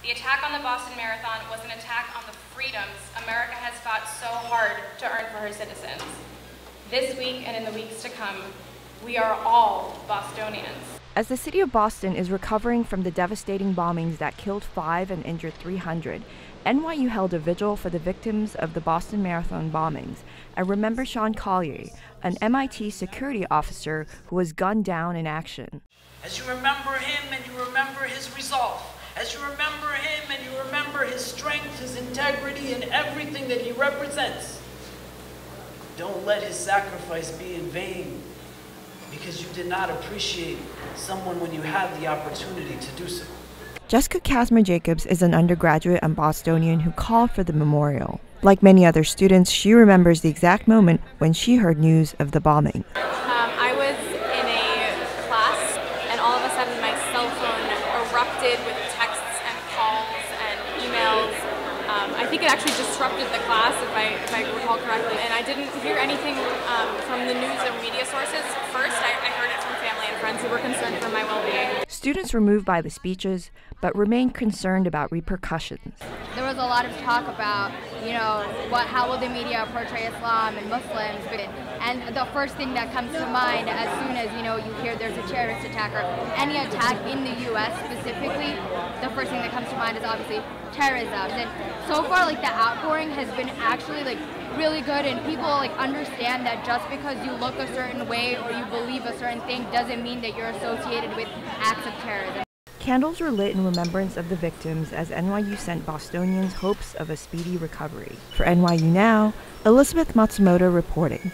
The attack on the Boston Marathon was an attack on the freedoms America has fought so hard to earn for her citizens. This week and in the weeks to come, we are all Bostonians. As the city of Boston is recovering from the devastating bombings that killed 5 and injured 300, NYU held a vigil for the victims of the Boston Marathon bombings and remember Sean Collier, an MIT security officer who was gunned down in action. As you remember him and you remember his resolve, as you remember him and you remember his strength, his integrity, and everything that he represents, don't let his sacrifice be in vain because you did not appreciate someone when you had the opportunity to do so. Jessica Casmer-Jacobs is an undergraduate and Bostonian who called for the memorial. Like many other students, she remembers the exact moment when she heard news of the bombing. I was in a class and all of a sudden my cell phone erupted with texts and calls and emails. I think it actually disrupted the class if I recall correctly, and I didn't hear anything from the news or media sources. First, I heard it from family and friends who were concerned for my well-being. Students were moved by the speeches, but remained concerned about repercussions. There was a lot of talk about, how will the media portray Islam and Muslims, and the first thing that comes to mind as soon as, you hear there's a terrorist attack or any attack in the U.S. specifically, the first thing that comes to mind is obviously terrorism. And so far, the outpouring has been actually, really good, and people, understand that just because you look a certain way or you believe a certain thing doesn't mean that you're associated with acts of terrorism. Candles were lit in remembrance of the victims as NYU sent Bostonians hopes of a speedy recovery. For NYU Now, Elizabeth Matsumoto reporting.